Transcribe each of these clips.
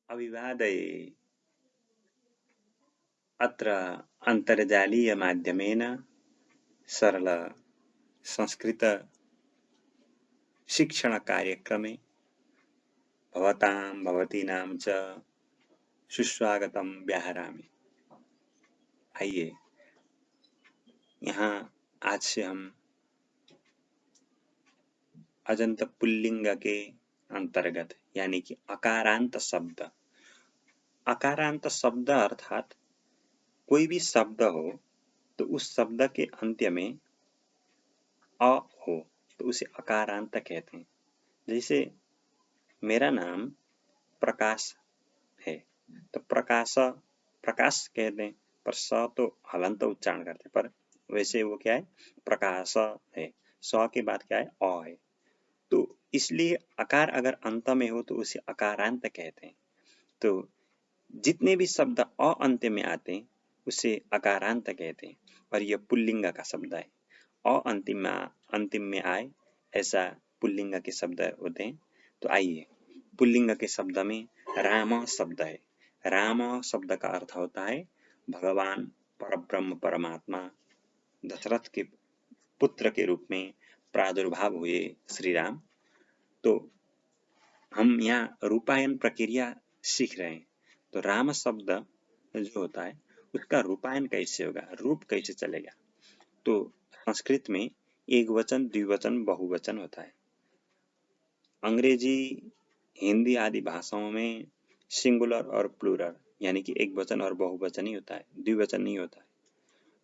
अविवादये अत्र अन्तर्जालीयमाध्यमेन सरल संस्कृत शिक्षणकार्यक्रमे भवतां भवतीनां च सुस्वागतं व्याहरामि। आइए यहाँ आज से हम अजंत पुल्लिंग के अंतर्गत यानी कि अकारांत शब्द अर्थात कोई भी शब्द हो तो उस शब्द के अंत्य में अ हो तो उसे अकारांत कहते हैं। जैसे मेरा नाम प्रकाश है तो प्रकाश कहते हैं, पर स तो हलंत उच्चारण करते हैं, पर वैसे वो क्या है, प्रकाश है। स के बाद क्या है, अ है। तो इसलिए अकार अगर अंत में हो तो उसे अकारांत कहते हैं। तो जितने भी शब्द अ अंत्य में आते हैं उसे अकारांत कहते हैं। और यह पुल्लिंग का शब्द है। अ अंतिम में आए ऐसा पुल्लिंग के शब्द होते हैं। तो आइए, पुल्लिंग के शब्द में राम शब्द है। राम शब्द का अर्थ होता है भगवान परब्रह्म परमात्मा दशरथ के पुत्र के रूप में प्रादुर्भाव हुए श्री राम। तो हम यहाँ रूपायन प्रक्रिया सीख रहे हैं। तो राम शब्द जो होता है उसका रूपायन कैसे होगा, रूप कैसे चलेगा। तो संस्कृत में एक वचन, द्विवचन, बहुवचन होता है। अंग्रेजी, हिंदी आदि भाषाओं में सिंगुलर और प्लूरल यानी कि एक वचन और बहुवचन ही होता है, द्विवचन नहीं होता है।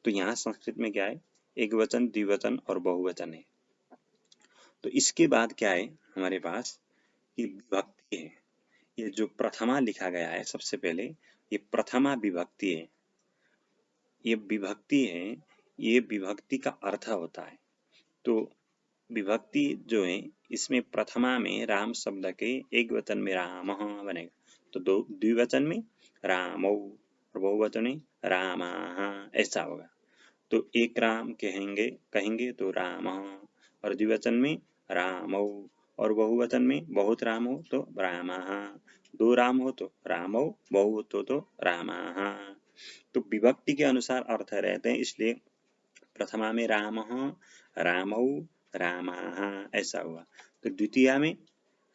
तो यहाँ संस्कृत में क्या है, एक वचन, द्विवचन और बहुवचन है। तो इसके बाद क्या है हमारे पास कि विभक्ति है। ये जो प्रथमा लिखा गया है सबसे पहले, ये प्रथमा विभक्ति है। ये विभक्ति है, ये विभक्ति का अर्थ होता है। तो विभक्ति जो है इसमें प्रथमा में राम शब्द के एक वचन में राम बनेगा, तो दो द्विवचन में रामौ और बहुवचन में रामा ऐसा होगा। तो एक राम कहेंगे तो राम, और द्विवचन में रामौ, और बहुवचन में बहुत राम हो तो रामा, दो राम हो तो रामौ, बहुत हो तो रामा। तो विभक्ति के अनुसार अर्थ रहते हैं, इसलिए प्रथमा में राम, रामौ, रामा ऐसा हुआ। तो द्वितीया में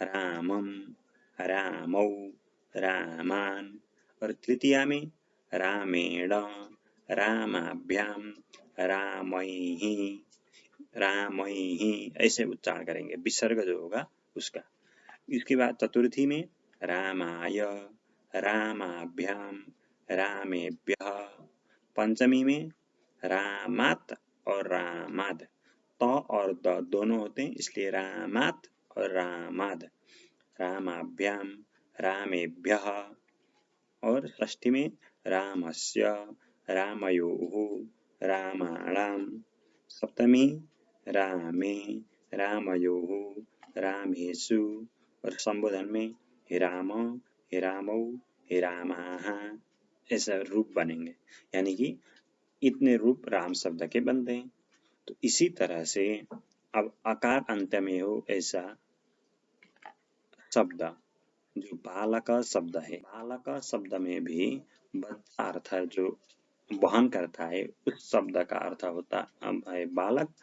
रामम, रामौ, रामान, और तृतीया में रामेण, रामाभ्याम, रामैहि, रामैहि ऐसे उच्चारण करेंगे, विसर्ग जो होगा उसका। इसके बाद चतुर्थी में रामाय, रामाभ्याम, रामेभ्यः। पंचमी में रामात और रामाद, त और द दोनों होते हैं इसलिए रामात और रामाद, रामाभ्याम, रामेभ्यः। और षष्ठी में रामस्य, रामयोः, रामाणाम। सप्तमी रामे, रामयोः, रामेषु। और संबोधन में हे राम, हे रामौ, हे रामाः ऐसा रूप बनेंगे। यानी कि इतने रूप राम शब्द के बनते हैं। तो इसी तरह से अब आकार अंत में हो ऐसा शब्द जो बालक शब्द है, बालक शब्द में भी बच्चा अर्थ जो वहन करता है उस शब्द का अर्थ होता है बालक।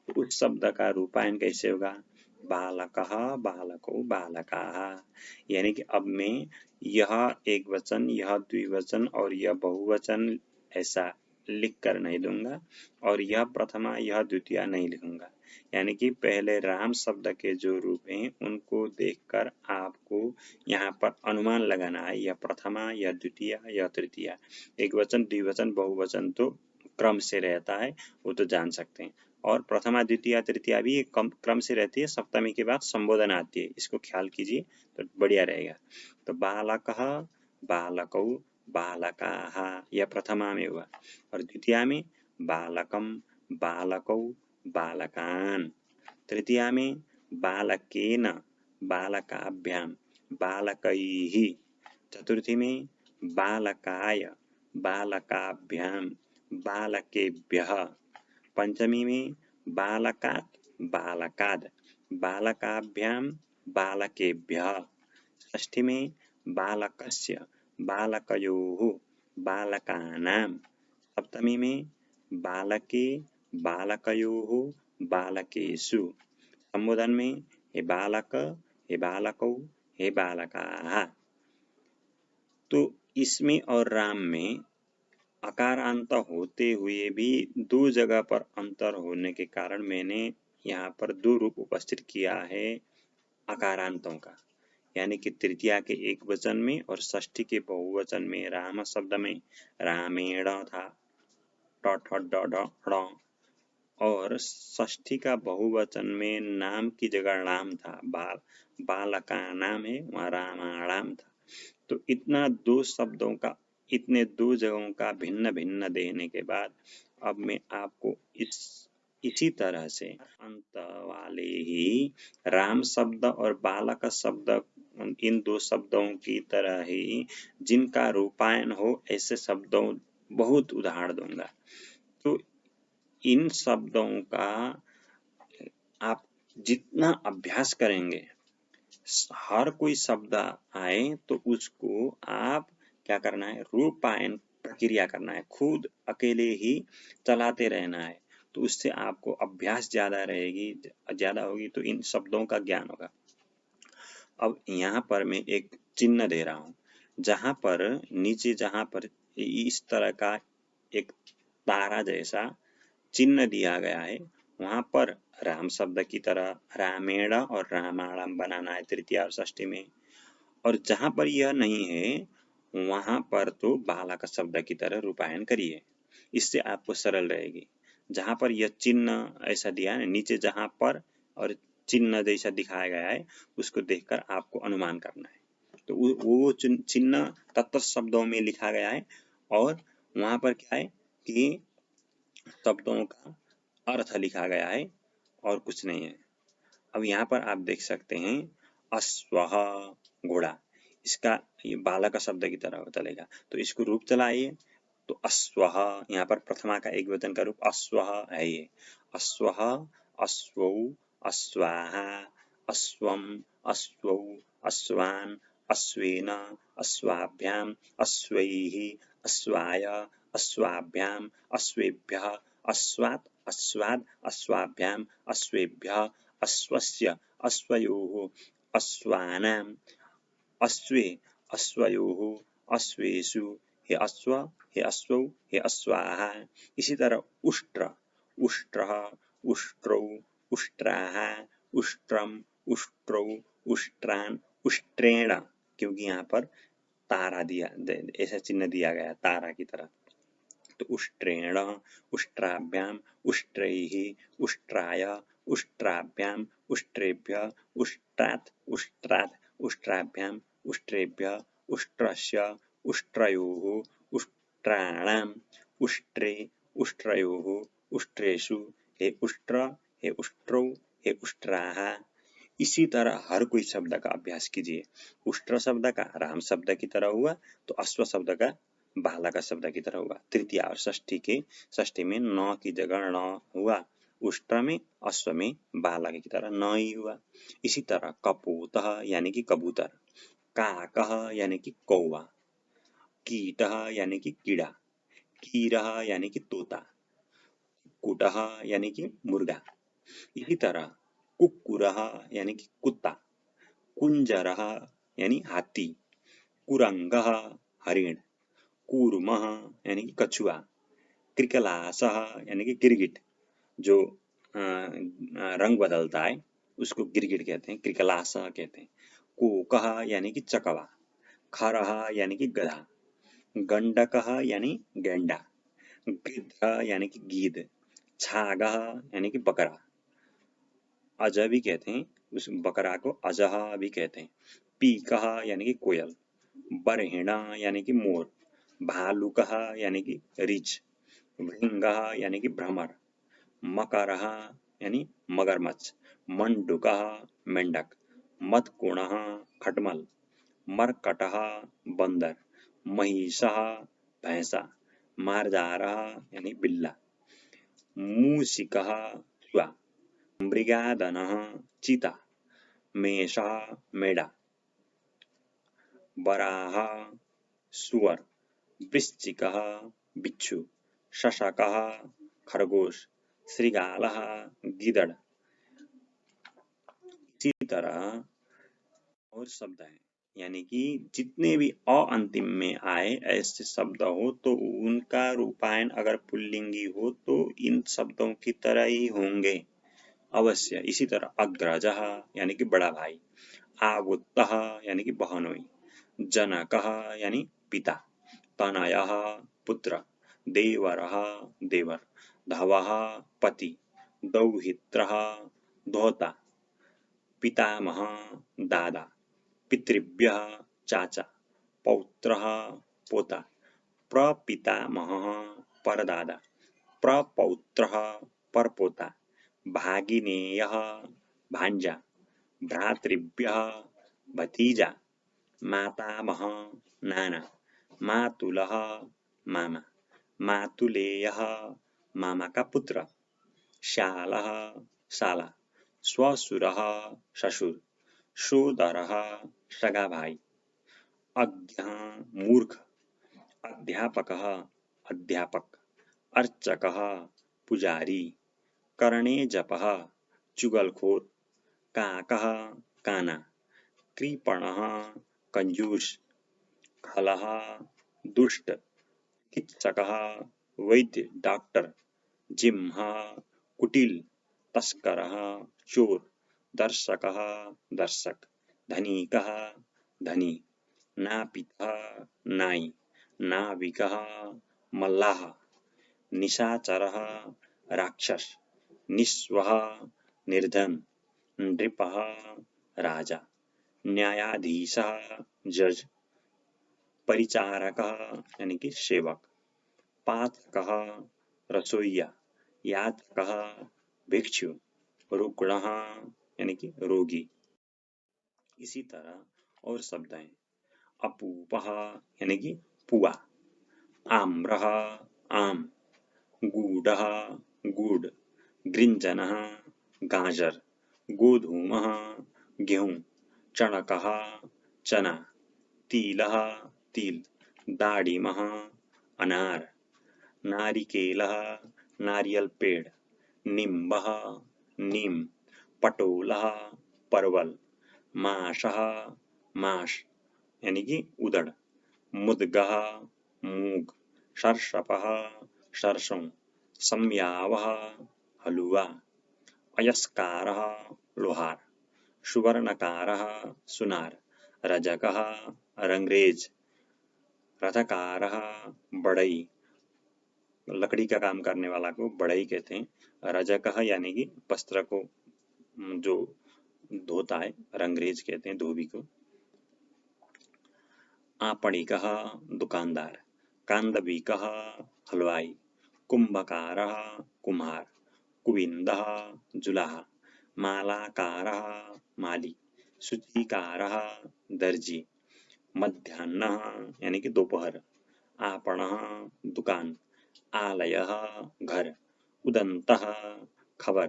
तो उस शब्द का रूपायन कैसे होगा, बालकः, बालको, बालकाः। यानी कि अब मैं यह एक वचन, यह द्विवचन और यह बहुवचन ऐसा लिख कर नहीं दूंगा, और यह प्रथमा यह द्वितीय नहीं लिखूंगा। यानी कि पहले राम शब्द के जो रूप हैं उनको देखकर आपको यहाँ पर अनुमान लगाना है, यह प्रथमा, यह द्वितीय, यह तृतीय। एक वचन, द्विवचन, बहुवचन तो क्रम से रहता है, वो तो जान सकते हैं। और प्रथमा, द्वितीय, तृतीय भी क्रम से रहती है, सप्तमी के बाद संबोधन आती है, इसको ख्याल कीजिए तो बढ़िया रहेगा। तो बालकः, बालकौ, बालकाः यह प्रथमा में हुआ, और द्वितीय में बालकम, बालकौ, बालकान। तृतीया में बालकेन, बालकाभ्याम, बालकैः। चतुर्थी में बालकाय, बालकाभ्याम, बालकेभ्यः। पंचमी में बालकात्, बालकाद, बालकाभ्याम, बालकेभ्यः। षष्ठी में बालकस्य, बालकयोः, बालकानां। सप्तमी में बालके, बालकयोः, बालकेषु। संबोधन में हे बालक, हे बालकौ, हे बालकाः। तो इसमें और राम में अकारांत होते हुए भी दो जगह पर अंतर होने के कारण मैंने यहाँ पर दो रूप उपस्थित किया है अकारांतों का, यानी कि तृतीया के एक वचन में और षष्ठी के बहुवचन में। राम शब्द में रामेण था, ट ठ ड ढ ण, और षष्ठी का बहुवचन में नाम की जगह राम था, बालका नाम है, वहाँ रामाणाम था। तो इतना दो शब्दों का, इतने दो जगहों का भिन्न भिन्न देने के बाद अब मैं आपको इसी तरह से अंत वाले ही राम शब्द और बालक शब्द, इन दो शब्दों की तरह ही जिनका रूपायन हो ऐसे शब्दों बहुत उदाहरण दूंगा। तो इन शब्दों का आप जितना अभ्यास करेंगे, हर कोई शब्द आए तो उसको आप क्या करना है, रूपायन प्रक्रिया करना है, खुद अकेले ही चलाते रहना है। तो उससे आपको अभ्यास ज्यादा रहेगी, ज्यादा होगी तो इन शब्दों का ज्ञान होगा। अब यहाँ पर मैं एक चिन्ह दे रहा हूँ, जहाँ पर नीचे जहाँ पर इस तरह का एक तारा जैसा चिन्ह दिया गया है, वहां पर राम शब्द की तरह रामेण और रामायणम बनाना है तृतीया और षष्ठी में। और जहां पर यह नहीं है वहां पर तो बालक शब्द की तरह रूपायन करिए, इससे आपको सरल रहेगी। जहां पर यह चिन्ह ऐसा दिया है नीचे, जहां पर और चिन्ह जैसा दिखाया गया है उसको देखकर आपको अनुमान करना है। तो वो चिन्ह तत्त शब्दों में लिखा गया है और वहां पर क्या है कि शब्दों का अर्थ लिखा गया है और कुछ नहीं है। अब यहाँ पर आप देख सकते हैं अश्वः, घोड़ा, इसका ये बालक शब्द की तरह चलेगा, तो इसको रूप चलाइए। तो अश्वः, यहाँ पर प्रथमा का एक वचन का रूप अश्वः है। ये अश्वः, अश्वौ, अश्वाः, अश्वम्, अश्वौ, अश्वान्, अश्वेन, अश्वाभ्याम्, अश्वैः, अश्वाय, अश्वाभ्याम्, अश्वेभ्यः, अश्वात्, अश्वाद्, अश्वाभ्याम्, अश्वेभ्यः, अश्वस्य, अश्वयोः, अश्वानाम्, अश्वे, अश्वयोः, अश्वेषु, हे अश्व, हे अश्वौ, हे अश्वाः। इसी तरह उष्ट्र, उष्ट्रः, उष्ट्रौ, उष्ट्राः, उष्ट्रम्, उष्ट्रौ, उष्ट्रान्, उष्ट्रेण, क्योंकि यहाँ पर तारा दिया, ऐसा चिन्ह दिया गया तारा की तरह। तो उष्ट्रेण, उष्ट्राभ्याम्, उष्ट्रैः, उष्ट्राय, उष्ट्राभ्याम्, उष्ट्रेभ्यः, उष्ट्रात्, उष्ट्रात्, उष्ट्राभ्याम्, उष्ट्रेभ्यः, उष्ट्रस्य, उष्ट्रयोः, उष्ट्राणाम्, उष्ट्रे, उष्ट्रयोः, उष्ट्रेषु, हे उष्ट्र, हे उष्ट्रौ, हे उष्ट्राः। इसी तरह हर कोई शब्द का अभ्यास कीजिए। उष्ट्र शब्द का राम शब्द की तरह हुआ तो अश्व शब्द का बालक शब्द की तरह हुआ। तृतीया और षष्ठी में न की जगह न हुआ, उष्ट्र में अश्व में बालक की तरह न ही हुआ। इसी तरह कपोतः यानी कि कबूतर, काकः यानी कि कौवा, कीटः यानी कि कीड़ा, कीरः यानी कि तोता, कुटः यानी कि मुर्गा। इसी तरह कुक्कुरः यानी कि कुत्ता, कुंजरः यानी हाथी, कुरंगः हरिण, कूर्मः यानी कि कछुआ, क्रिकलासः यानी कि गिरगिट, जो रंग बदलता है उसको गिरगिट कहते हैं, क्रिकलासः कहते हैं। कोकः यानी कि चकवा, खरः यानी कि गधा, गंडकः यानी गेंडा, गिद्धः यानी कि गीद, छागः यानी कि बकरा, अज भी कहते हैं, उस बकरा को अजह भी कहते हैं, पीकः यानी कि कोयल, बरहिणा यानी कि मोर, भालुकः यानी कि रीछ, भृंगः यानी कि भ्रमर, मकरः यानी मगरमच्छ, मंडूकः मेंढक, मदकुणः खटमल, मरकटः बंदर, महिषः भैंसा, मार्जारः यानी बिल्ला, मूषिकः चूहा, मृगादनः चीता, मेषः मेढा, वराह सुअर, वृश्चिकः बिच्छू, शशकः खरगोश, श्रृगालः गीदड़। इसी तरह और शब्द हैं, यानी कि जितने भी अ अंतिम में आए ऐसे शब्द हो तो उनका रूपायन अगर पुल्लिंगी हो तो इन शब्दों की तरह ही होंगे अवश्य। इसी तरह अग्रजः यानी कि बड़ा भाई, आवुत्तः यानी कि बहनोई, जनकः यानी पिता, तनयः पुत्र, देवरः देवर, धवः पति, दौहित्रः धोता, पितामह दादा, पितृभ्यः चाचा, पौत्रः पोता, प्रपितामहः परदादा, प्रपौत्रः परपोता, भागिनेयः भांजा, भ्रातृभ्यः भतीजा, मातामह नाना, मातुलः मामा, मातुलेयः मामा का पुत्र, शालः शाला, श्वशुरः ससुर, शोदरः सगा भाई, अज्ञः मूर्ख, अध्यापकः अध्यापक, अर्चकः पुजारी, कर्णेजपः चुगलखोर, काकः काना, कृपणः कंजूस, खलः दुष्ट, चिकित्सकः वैद्य डॉक्टर, जिह्मः कुटिल, तस्करः चोर, दर्शकः दर्शक, धनिकः धनी, नापितः नाई, नाविकः मल्लाह, निशाचरः राक्षस, निस्वः निर्धन, नृपः राजा, न्यायाधीशः जज, परिचारकः यानी कि सेवक, पाचकः रसोइया, याचकः भिक्षु, रुग्णः यानी कि रोगी। इसी तरह और शब्द हैं, अपूपः यानी कि पुआ, आम्रः आम, गूढ़ः गुड़, गृंजनः गाजर, गोधूमः गेहूं, चणकः चना, तिलः तिल, दाडिमः अनार, नारिकेलः नारियल पेड़, निम्बः नीम, पटोलः परवल, माशः माश यानी कि उदड़, मुदगः मूंग, सर्षपः सरसों, सम्यावः हलुआ, अयस्कारः लोहार, सुवर्णकारः सुनार, रजकः रंगरेज, रथकारः बढ़ई, लकड़ी का काम करने वाला को बढ़ई कहते हैं। रजकः यानी कि वस्त्र को जो धोता है रंगरेज कहते हैं धोबी को। आपणिकः दुकानदार, कांदबिकः हलवाई, कुंभकारः कुम्हार, कुविंदः जुलाहा, मालाकारः माली, सूचीकारः दर्जी, मध्याह्नः यानी कि दोपहर, आपणः दुकान, आलयः घर, उदन्तः खबर,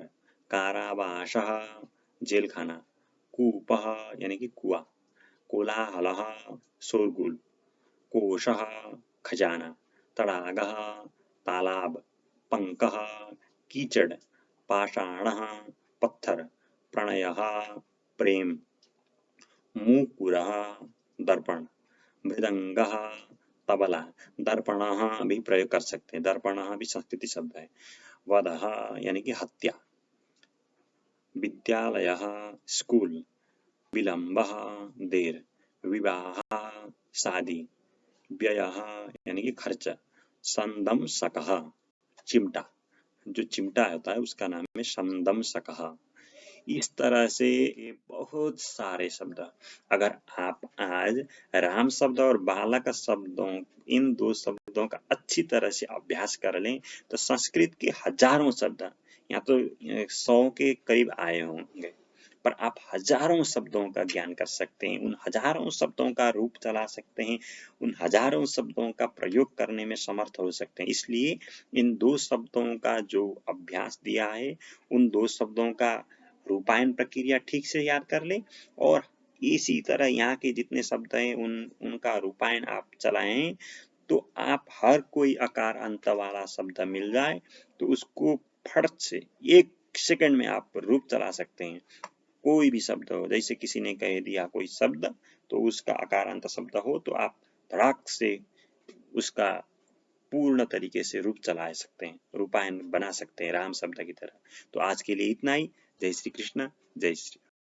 कारावासः जेलखाना, कूपः यानी कि कुआं, कोलाहलः शोरगुल, कोशः खजाना, तड़ागः तालाब, पंकः कीचड़, पाषाणः पत्थर, प्रणयः प्रेम, मूकुरः दर्पण, मृदंगः तबला। दर्पणः भी प्रयोग कर सकते हैं, दर्पणः भी संस्कृति शब्द है। वधः यानी कि हत्या, विद्यालयः स्कूल, विलंबः देर, विवाहः शादी, व्ययः यानी कि खर्च, संदंशकः चिमटा, जो चिमटा होता है उसका नाम है संदंशकः। इस तरह से ये बहुत सारे शब्द, अगर आप आज राम शब्द और बालक शब्दों, इन दो शब्दों का अच्छी तरह से अभ्यास कर लें तो संस्कृत के हजारों शब्द, यहाँ तो 100 के करीब आए होंगे, पर आप हजारों शब्दों का ज्ञान कर सकते हैं, उन हजारों शब्दों का रूप चला सकते हैं, उन हजारों शब्दों का प्रयोग करने में समर्थ हो सकते हैं। इसलिए इन दो शब्दों का जो अभ्यास दिया है, उन दो शब्दों का रूपायन प्रक्रिया ठीक से याद कर ले और इसी तरह यहाँ के जितने शब्द हैं उनका रूपायन आप चलाएं तो आप हर कोई अकार अंत वाला शब्द मिल जाए तो उसको फट से 1 सेकंड में आप रूप चला सकते हैं। कोई भी शब्द हो, जैसे किसी ने कह दिया कोई शब्द तो उसका अकारांत शब्द हो तो आप धड़ाक से उसका पूर्ण तरीके से रूप चला सकते हैं, रूपायन बना सकते हैं राम शब्द की तरह। तो आज के लिए इतना ही। जय श्री कृष्ण, जय श्री